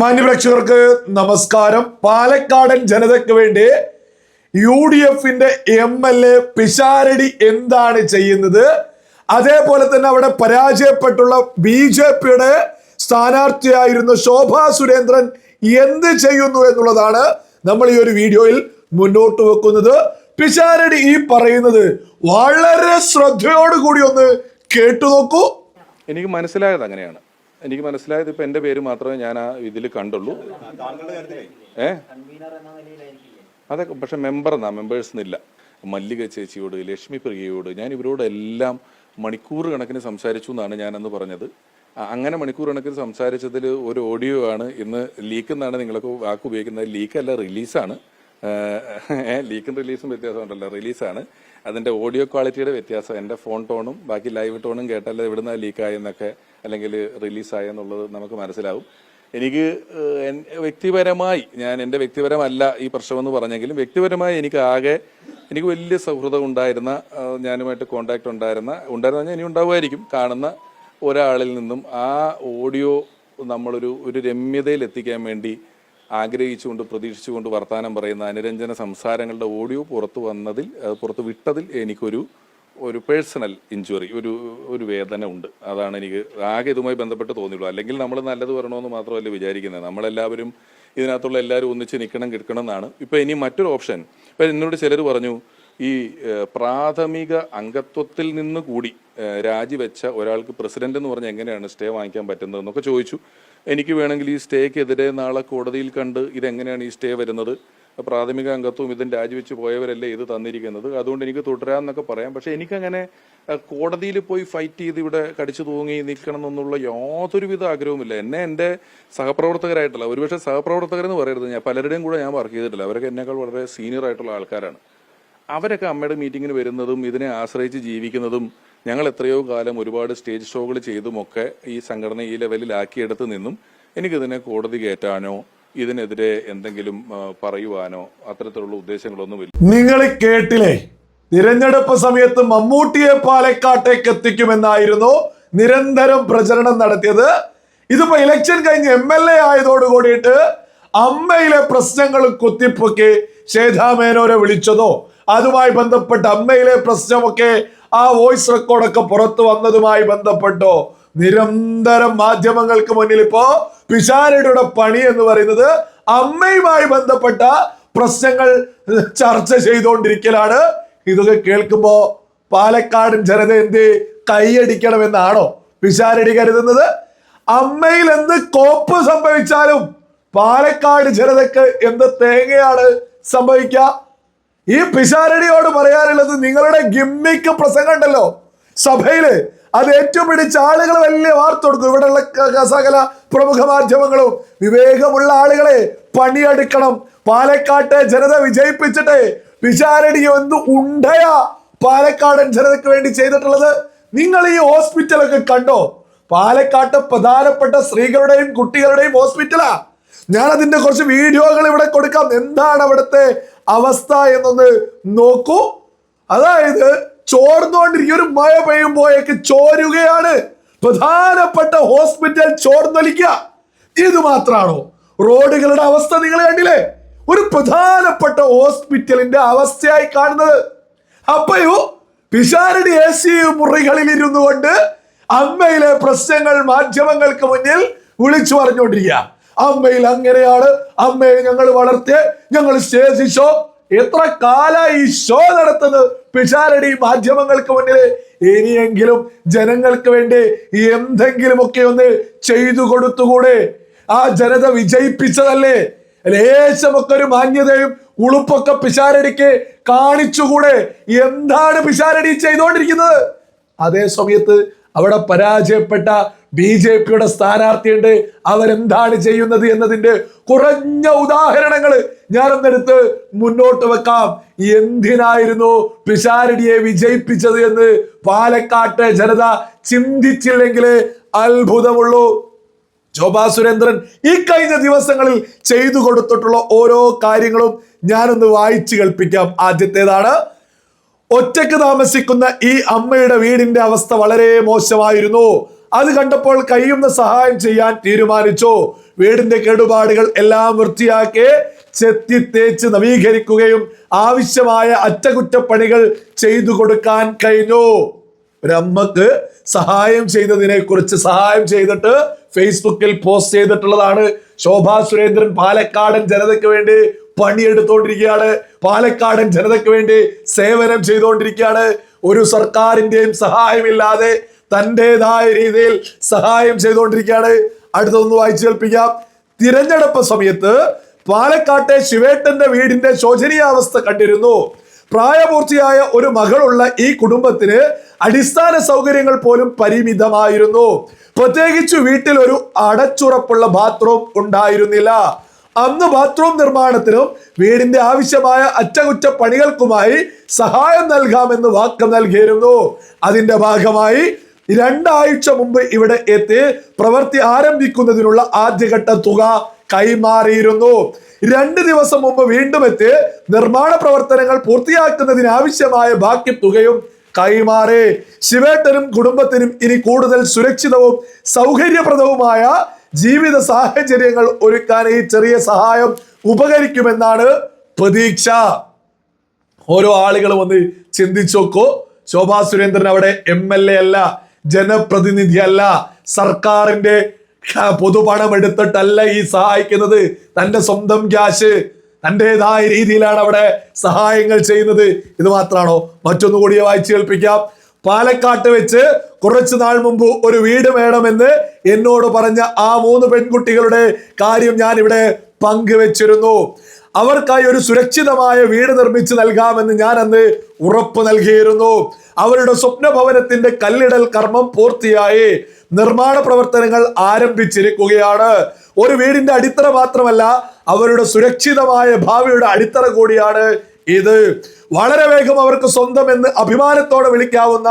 മാന്യപ്രേക്ഷകർക്ക് നമസ്കാരം. പാലക്കാടൻ ജനതയ്ക്ക് വേണ്ടി UDFന്റെ MLA പിഷാരടി എന്താണ് ചെയ്യുന്നത്, അതേപോലെ തന്നെ അവിടെ പരാജയപ്പെട്ടുള്ള BJPയുടെ സ്ഥാനാർത്ഥിയായിരുന്ന ശോഭാ സുരേന്ദ്രൻ എന്ത് ചെയ്യുന്നു എന്നുള്ളതാണ് നമ്മൾ ഈ ഒരു വീഡിയോയിൽ മുന്നോട്ട് വെക്കുന്നത്. പിഷാരടി ഈ പറയുന്നത് വളരെ ശ്രദ്ധയോടുകൂടി ഒന്ന് കേട്ടു നോക്കൂ. എനിക്ക് മനസ്സിലായത് അങ്ങനെയാണ്. എനിക്ക് മനസ്സിലായത് ഇപ്പൊ എന്റെ പേര് മാത്രമേ ഞാൻ ആ ഇതിൽ കണ്ടുള്ളൂ. അതൊക്കെ പക്ഷെ മെമ്പേഴ്സ് എന്നില്ല. മല്ലിക ചേച്ചിയോട്, ലക്ഷ്മി പ്രിയയോട്, ഞാൻ ഇവരോടെല്ലാം മണിക്കൂർ കണക്കിന് സംസാരിച്ചു എന്നാണ് ഞാനന്ന് പറഞ്ഞത്. അങ്ങനെ മണിക്കൂർ കണക്കിന് സംസാരിച്ചതിൽ ഒരു ഓഡിയോ ആണ് ഇന്ന് ലീക്ക് എന്നാണ് നിങ്ങളൊക്കെ വാക്ക് ഉപയോഗിക്കുന്നത്. ലീക്കല്ല, റിലീസാണ്. ലീക്കും റിലീസും വ്യത്യാസമുണ്ടല്ലോ. റിലീസാണ്. അതിൻ്റെ ഓഡിയോ ക്വാളിറ്റിയുടെ വ്യത്യാസം. എൻ്റെ ഫോൺ ടോണും ബാക്കി ലൈവ് ടോണും കേട്ടാൽ എവിടുന്ന ലീക്കായെന്നൊക്കെ അല്ലെങ്കിൽ റിലീസായെന്നുള്ളത് നമുക്ക് മനസ്സിലാവും. എനിക്ക് വ്യക്തിപരമായി, ഞാൻ എൻ്റെ വ്യക്തിപരമല്ല ഈ പ്രശ്നമെന്ന് പറഞ്ഞെങ്കിലും വ്യക്തിപരമായി എനിക്ക് വലിയ സൗഹൃദം ഉണ്ടായിരുന്ന, ഞാനുമായിട്ട് കോണ്ടാക്ട് ഉണ്ടായിരുന്ന ഇനി ഉണ്ടാവുമായിരിക്കും, കാണുന്ന ഒരാളിൽ നിന്നും ആ ഓഡിയോ നമ്മളൊരു രമ്യതയിൽ എത്തിക്കാൻ വേണ്ടി ആഗ്രഹിച്ചുകൊണ്ട് പ്രതീക്ഷിച്ചുകൊണ്ട് വർത്തമാനം പറയുന്ന അനുരഞ്ജന സംസാരങ്ങളുടെ ഓഡിയോ പുറത്ത് വിട്ടതിൽ എനിക്കൊരു പേഴ്സണൽ ഇഞ്ചുറി, ഒരു വേദന ഉണ്ട്. അതാണ് എനിക്ക് ആകെ ഇതുമായി ബന്ധപ്പെട്ട് തോന്നിയുള്ളൂ. അല്ലെങ്കിൽ നമ്മൾ നല്ലത് പറയണമെന്ന് മാത്രമല്ല വിചാരിക്കുന്നത്. നമ്മളെല്ലാവരും ഇതിനകത്തുള്ള എല്ലാവരും ഒന്നിച്ച് കിടക്കണം എന്നാണ്. ഇപ്പം ഇനി മറ്റൊരു ഓപ്ഷൻ, ഇപ്പം എന്നോട് ചിലർ പറഞ്ഞു, ഈ പ്രാഥമിക അംഗത്വത്തിൽ നിന്ന് കൂടി രാജിവെച്ച ഒരാൾക്ക് പ്രസിഡന്റ് എന്ന് പറഞ്ഞാൽ എങ്ങനെയാണ് സ്റ്റേ വാങ്ങിക്കാൻ പറ്റുന്നതെന്നൊക്കെ ചോദിച്ചു. എനിക്ക് വേണമെങ്കിൽ ഈ സ്റ്റേക്കെതിരെ നാളെ കോടതിയിൽ കണ്ട് ഇതെങ്ങനെയാണ് ഈ സ്റ്റേ വരുന്നത്, പ്രാഥമിക അംഗത്വം ഇതും രാജിവെച്ച് പോയവരല്ലേ ഇത് തന്നിരിക്കുന്നത്, അതുകൊണ്ട് എനിക്ക് തുടരാമെന്നൊക്കെ പറയാം. പക്ഷെ എനിക്കങ്ങനെ കോടതിയിൽ പോയി ഫൈറ്റ് ചെയ്ത് ഇവിടെ കടിച്ചു തൂങ്ങി നിൽക്കണം എന്നുള്ള യാതൊരുവിധ ആഗ്രഹവുമില്ല. എൻ്റെ സഹപ്രവർത്തകരായിട്ടുള്ള, ഒരുപക്ഷെ സഹപ്രവർത്തകരെന്ന് പറയരുത്, ഞാൻ പലരുടെയും കൂടെ ഞാൻ വർക്ക് ചെയ്തിട്ടില്ല. അവരൊക്കെ എന്നേക്കാൾ വളരെ സീനിയർ ആയിട്ടുള്ള ആൾക്കാരാണ്. അവരൊക്കെ അമ്മയുടെ മീറ്റിങ്ങിന് വരുന്നതും ഇതിനെ ആശ്രയിച്ച് ജീവിക്കുന്നതും ഞങ്ങൾ എത്രയോ കാലം ഒരുപാട് സ്റ്റേജ് ഷോകൾ ചെയ്തുമൊക്കെ ഈ സംഘടന ഈ ലെവലിലാക്കിയെടുത്ത് നിന്നും എനിക്കിതിനെ കോടതി കയറ്റാനോ ഇതിനെതിരെ എന്തെങ്കിലും പറയുവാനോ അത്തരത്തിലുള്ള ഉദ്ദേശങ്ങളൊന്നുമില്ല. നിങ്ങൾ കേട്ടില്ലേ, തിരഞ്ഞെടുപ്പ് സമയത്ത് മമ്മൂട്ടിയെ പാലക്കാട്ടേക്ക് എത്തിക്കുമെന്നായിരുന്നു നിരന്തരം പ്രചരണം നടത്തിയത്. ഇതിപ്പോ ഇലക്ഷൻ കഴിഞ്ഞ് MLA ആയതോട് കൂടിയിട്ട് അമ്മയിലെ പ്രശ്നങ്ങൾ കുത്തിപ്പൊക്കി ശ്വേതാ മേനോനെ വിളിച്ചതോ അതുമായി ബന്ധപ്പെട്ട് അമ്മയിലെ പ്രശ്നമൊക്കെ ആ വോയിസ് റെക്കോർഡൊക്കെ പുറത്തു വന്നതുമായി ബന്ധപ്പെട്ടോ നിരന്തരം മാധ്യമങ്ങൾക്ക് മുന്നിൽ ഇപ്പോ പിഷാരടിയുടെ പണി എന്ന് പറയുന്നത് അമ്മയുമായി ബന്ധപ്പെട്ട പ്രശ്നങ്ങൾ ചർച്ച ചെയ്തുകൊണ്ടിരിക്കലാണ്. ഇതൊക്കെ കേൾക്കുമ്പോ പാലക്കാടൻ ജനത എന്ത് കൈയടിക്കണമെന്നാണോ പിഷാരടി കരുതുന്നത്? അമ്മയിൽ എന്ത് കോപ്പ് സംഭവിച്ചാലും പാലക്കാട് ജനതക്ക് എന്ത് തേങ്ങയാണ് സംഭവിക്കുക? ഈ പിഷാരടിയോട് പറയാനുള്ളത്, നിങ്ങളുടെ ഗിമ്മിക്ക് പ്രസംഗം ഉണ്ടല്ലോ സഭയില്, അത് ഏറ്റവും പിടിച്ച ആളുകൾ വലിയ വാർത്ത കൊടുക്കും. ഇവിടെയുള്ള സകല പ്രമുഖ മാധ്യമങ്ങളും വിവേകമുള്ള ആളുകളെ പണിയെടുക്കണം, പാലക്കാട്ടെ ജനത വിജയിപ്പിച്ചിട്ട് പിഷാരടി എന്ത് ഉണ്ടയാ പാലക്കാടൻ ജനതയ്ക്ക് വേണ്ടി ചെയ്തിട്ടുള്ളത്. നിങ്ങൾ ഈ ഹോസ്പിറ്റലൊക്കെ കണ്ടോ? പാലക്കാട്ട് പ്രധാനപ്പെട്ട സ്ത്രീകളുടെയും കുട്ടികളുടെയും ഹോസ്പിറ്റലാ. ഞാൻ അതിന്റെ കുറച്ച് വീഡിയോകൾ ഇവിടെ കൊടുക്കാം. എന്താണ് അവിടുത്തെ അവസ്ഥ എന്നൊന്ന് നോക്കൂ. അതായത് ചോർന്നുകൊണ്ടിരിക്കും, ഒരു മഴ പെയ്യുമ്പോഴേക്ക് ചോരുകയാണ്. പ്രധാനപ്പെട്ട ഹോസ്പിറ്റൽ ചോർന്നൊലിക്കുക. ഇത് മാത്രാണോ റോഡുകളുടെ അവസ്ഥ? നിങ്ങൾ കണ്ടില്ലേ, ഒരു പ്രധാനപ്പെട്ട ഹോസ്പിറ്റലിന്റെ അവസ്ഥയായി കാണുന്നത്. അപ്പയോ പിഷാരടി AC മുറികളിൽ ഇരുന്നു കൊണ്ട് അമ്മയിലെ പ്രശ്നങ്ങൾ മാധ്യമങ്ങൾക്ക് മുന്നിൽ വിളിച്ചു പറഞ്ഞുകൊണ്ടിരിക്കുക. അമ്മയിൽ അങ്ങനെയാണ്, അമ്മയെ ഞങ്ങൾ വളർത്തിയ, ഞങ്ങൾ സ്റ്റേജ് ഷോ. എത്ര കാലായി ഈ ഷോ നടത്തുന്നത് പിഷാരടി മാധ്യമങ്ങൾക്ക് മുന്നിൽ? ഇനിയെങ്കിലും ജനങ്ങൾക്ക് വേണ്ടി എന്തെങ്കിലുമൊക്കെ ഒന്ന് ചെയ്തു കൊടുത്തുകൂടെ? ആ ജനത വിജയിപ്പിച്ചതല്ലേ, ലേശമൊക്കെ ഒരു മാന്യതയും ഉളുപ്പൊക്കെ പിഷാരടിക്ക് കാണിച്ചുകൂടെ? എന്താണ് പിഷാരടി ചെയ്തുകൊണ്ടിരിക്കുന്നത്? അതേ സമയത്ത് അവിടെ പരാജയപ്പെട്ട BJPയുടെ സ്ഥാനാർത്ഥിയുണ്ട്. അവരെന്താണ് ചെയ്യുന്നത് എന്നതിന്റെ കുറഞ്ഞ ഉദാഹരണങ്ങൾ ഞാനൊന്നെടുത്ത് മുന്നോട്ട് വെക്കാം. എന്തിനായിരുന്നു പിഷാരടിയെ വിജയിപ്പിച്ചത് എന്ന് പാലക്കാട്ടെ ജനത ചിന്തിച്ചില്ലെങ്കിൽ അത്ഭുതമുള്ളൂ. ശോഭാ സുരേന്ദ്രൻ ഈ കഴിഞ്ഞ ദിവസങ്ങളിൽ ചെയ്തു കൊടുത്തിട്ടുള്ള ഓരോ കാര്യങ്ങളും ഞാനൊന്ന് വായിച്ചു കേൾപ്പിക്കാം. ആദ്യത്തേതാണ്, ഒറ്റക്ക് താമസിക്കുന്ന ഈ അമ്മയുടെ വീടിന്റെ അവസ്ഥ വളരെ മോശമായിരുന്നു. അത് കണ്ടപ്പോൾ കഴിയുന്ന സഹായം ചെയ്യാൻ തീരുമാനിച്ചു. വീടിന്റെ കേടുപാടുകൾ എല്ലാം വൃത്തിയാക്കി ചെത്തി തേച്ച് നവീകരിക്കുകയും ആവശ്യമായ അറ്റകുറ്റപ്പണികൾ ചെയ്തു കൊടുക്കാൻ കഴിഞ്ഞു. ഒരമ്മക്ക് സഹായം ചെയ്തതിനെ കുറിച്ച് സഹായം ചെയ്തിട്ട് ഫേസ്ബുക്കിൽ പോസ്റ്റ് ചെയ്തിട്ടുള്ളതാണ്. ശോഭാ സുരേന്ദ്രൻ പാലക്കാടൻ ജനതയ്ക്ക് വേണ്ടി പണിയെടുത്തോണ്ടിരിക്കുകയാണ്. പാലക്കാടൻ ജനതയ്ക്ക് വേണ്ടി സേവനം ചെയ്തുകൊണ്ടിരിക്കുകയാണ്. ഒരു സർക്കാരിന്റെയും സഹായമില്ലാതെ തൻ്റെതായ രീതിയിൽ സഹായം ചെയ്തുകൊണ്ടിരിക്കുകയാണ്. അടുത്തൊന്ന് വായിച്ചു കേൾപ്പിക്കാം. തിരഞ്ഞെടുപ്പ് സമയത്ത് പാലക്കാട്ടെ ശിവേട്ടന്റെ വീടിന്റെ ശോചനീയാവസ്ഥ കണ്ടിരുന്നു. പ്രായപൂർത്തിയായ ഒരു മകളുള്ള ഈ കുടുംബത്തിന് അടിസ്ഥാന സൗകര്യങ്ങൾ പോലും പരിമിതമായിരുന്നു. പ്രത്യേകിച്ച് വീട്ടിൽ ഒരു അടച്ചുറപ്പുള്ള ബാത്റൂം ഉണ്ടായിരുന്നില്ല. അന്ന് ബാത്റൂം നിർമ്മാണത്തിനും വീടിന്റെ ആവശ്യമായ അറ്റകുറ്റപ്പണികൾക്കുമായി സഹായം നൽകാമെന്ന് വാക്ക് നൽകിയിരുന്നു. അതിന്റെ ഭാഗമായി 2 ആഴ്ച മുമ്പ് ഇവിടെ എത്തി പ്രവൃത്തി ആരംഭിക്കുന്നതിനുള്ള ആദ്യഘട്ട തുക കൈമാറിയിരുന്നു. 2 ദിവസം മുമ്പ് വീണ്ടും എത്തി നിർമ്മാണ പ്രവർത്തനങ്ങൾ പൂർത്തിയാക്കുന്നതിന് ആവശ്യമായ ബാക്കി തുകയും കൈമാറി. ശിവേട്ടനും കുടുംബത്തിനും ഇനി കൂടുതൽ സുരക്ഷിതവും സൗകര്യപ്രദവുമായ ജീവിത സാഹചര്യങ്ങൾ ഒരുക്കാൻ ഈ ചെറിയ സഹായം ഉപകരിക്കുമെന്നാണ് പ്രതീക്ഷ. ഓരോ ആളുകളും ഒന്ന് ചിന്തിച്ചു നോക്കൂ. ശോഭാ സുരേന്ദ്രൻ അവിടെ MLA അല്ല, ജനപ്രതിനിധി അല്ല, സർക്കാരിന്റെ പൊതുപണം എടുത്തിട്ടല്ല ഈ സഹായിക്കുന്നത്. തന്റെ സ്വന്തം ക്യാഷ് തൻ്റെതായ രീതിയിലാണ് അവിടെ സഹായങ്ങൾ ചെയ്യുന്നത്. ഇത് മാത്രമാണോ? മറ്റൊന്നു കൂടി വായിച്ചു കേൾപ്പിക്കാം. പാലക്കാട്ട് വെച്ച് കുറച്ചു നാൾ മുമ്പ് ഒരു വീട് വേണമെന്ന് എന്നോട് പറഞ്ഞ ആ 3 പെൺകുട്ടികളുടെ കാര്യം ഞാൻ ഇവിടെ പങ്കുവെച്ചിരുന്നു. അവർക്കായി ഒരു സുരക്ഷിതമായ വീട് നിർമ്മിച്ചു നൽകാമെന്ന് ഞാൻ അന്ന് ഉറപ്പ് നൽകിയിരുന്നു. അവരുടെ സ്വപ്ന ഭവനത്തിന്റെ കല്ലിടൽ കർമ്മം പൂർത്തിയായി. നിർമ്മാണ പ്രവർത്തനങ്ങൾ ആരംഭിച്ചിരിക്കുകയാണ്. ഒരു വീടിന്റെ അടിത്തറ മാത്രമല്ല, അവരുടെ സുരക്ഷിതമായ ഭാവിയുടെ അടിത്തറ കൂടിയാണ് ഇത്. വളരെ വേഗം അവർക്ക് സ്വന്തം എന്ന് അഭിമാനത്തോടെ വിളിക്കാവുന്ന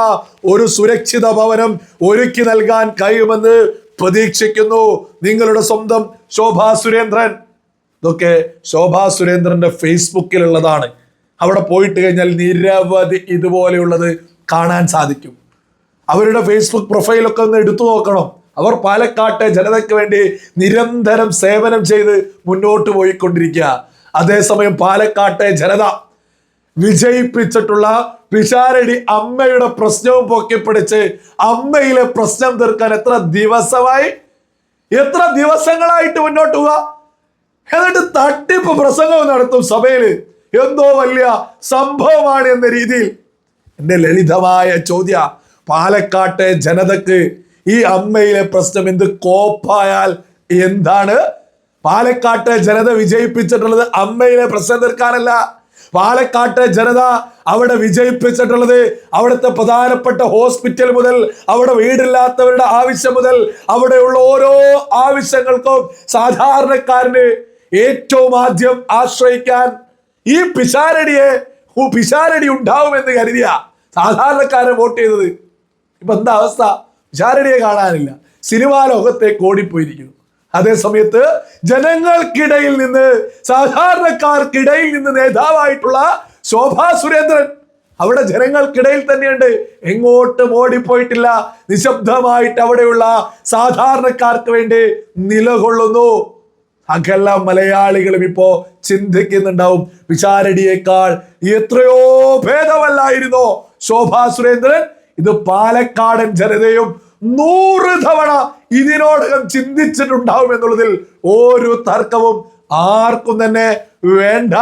ഒരു സുരക്ഷിത ഭവനം ഒരുക്കി നൽകാൻ കഴിയുമെന്ന് പ്രതീക്ഷിക്കുന്നു. നിങ്ങളുടെ സ്വന്തം ശോഭാ സുരേന്ദ്രൻ. ഇതൊക്കെ ശോഭാ സുരേന്ദ്രന്റെ ഫേസ്ബുക്കിലുള്ളതാണ്. അവിടെ പോയിട്ട് കഴിഞ്ഞാൽ നിരവധി ഇതുപോലെയുള്ളത് കാണാൻ സാധിക്കും. അവരുടെ ഫേസ്ബുക്ക് പ്രൊഫൈലൊക്കെ ഒന്ന് എടുത്തു നോക്കണം. അവർ പാലക്കാട്ടെ ജനതയ്ക്ക് വേണ്ടി നിരന്തരം സേവനം ചെയ്ത് മുന്നോട്ട് പോയിക്കൊണ്ടിരിക്കുക. അതേസമയം പാലക്കാട്ടെ ജനത വിജയിപ്പിച്ചിട്ടുള്ള പിഷാരടി അമ്മയുടെ പ്രശ്നവും പൊക്കിപ്പിടിച്ച് അമ്മയിലെ പ്രശ്നം തീർക്കാൻ എത്ര ദിവസങ്ങളായിട്ട് മുന്നോട്ട് പോവുക. എന്നിട്ട് തട്ടിപ്പ് പ്രസംഗവും നടത്തും സഭയിൽ. എന്തോ വലിയ സംഭവമാണ് എന്ന രീതിയിൽ. എന്റെ ലളിതമായ ചോദ്യ, പാലക്കാട്ടെ ജനതക്ക് ഈ അമ്മയിലെ പ്രശ്നം എന്ത് കോപ്പായാൽ എന്താണ്? പാലക്കാട്ടെ ജനത വിജയിപ്പിച്ചിട്ടുള്ളത് അമ്മയിലെ പ്രശ്നം തീർക്കാനല്ല. പാലക്കാട്ടെ ജനത അവിടെ വിജയിപ്പിച്ചിട്ടുള്ളത് അവിടുത്തെ പ്രധാനപ്പെട്ട ഹോസ്പിറ്റൽ മുതൽ അവിടെ വീടില്ലാത്തവരുടെ ആവശ്യം മുതൽ അവിടെയുള്ള ഓരോ ആവശ്യങ്ങൾക്കും സാധാരണക്കാരന് ഏറ്റവും ആദ്യം ആശ്രയിക്കാൻ ഈ പിഷാരടി ഉണ്ടാവുമെന്ന് കരുതിയ സാധാരണക്കാരൻ വോട്ട് ചെയ്തത്. ഇപ്പൊ എന്താ അവസ്ഥ? പിഷാരടിയെ കാണാനില്ല, സിനിമാ ലോകത്തേക്ക് ഓടിപ്പോയിരിക്കുന്നു. അതേ സമയത്ത് ജനങ്ങൾക്കിടയിൽ നിന്ന്, സാധാരണക്കാർക്കിടയിൽ നിന്ന് നേതാവായിട്ടുള്ള ശോഭാ സുരേന്ദ്രൻ അവിടെ ജനങ്ങൾക്കിടയിൽ തന്നെയുണ്ട്. എങ്ങോട്ടും ഓടിപ്പോയിട്ടില്ല. നിശബ്ദമായിട്ട് അവിടെയുള്ള സാധാരണക്കാർക്ക് വേണ്ടി നിലകൊള്ളുന്നു. സകല മലയാളികളും ഇപ്പോ ചിന്തിക്കുന്നുണ്ടാവും, പിഷാരടിയേക്കാൾ എത്രയോ ഭേദമല്ലായിരുന്നോ ശോഭാ സുരേന്ദ്രൻ? ഇത് പാലക്കാടൻ ജനതയും 100 തവണ ഇതിനോടകം ചിന്തിച്ചിട്ടുണ്ടാവും എന്നുള്ളതിൽ ഒരു തർക്കവും ആർക്കും തന്നെ വേണ്ട.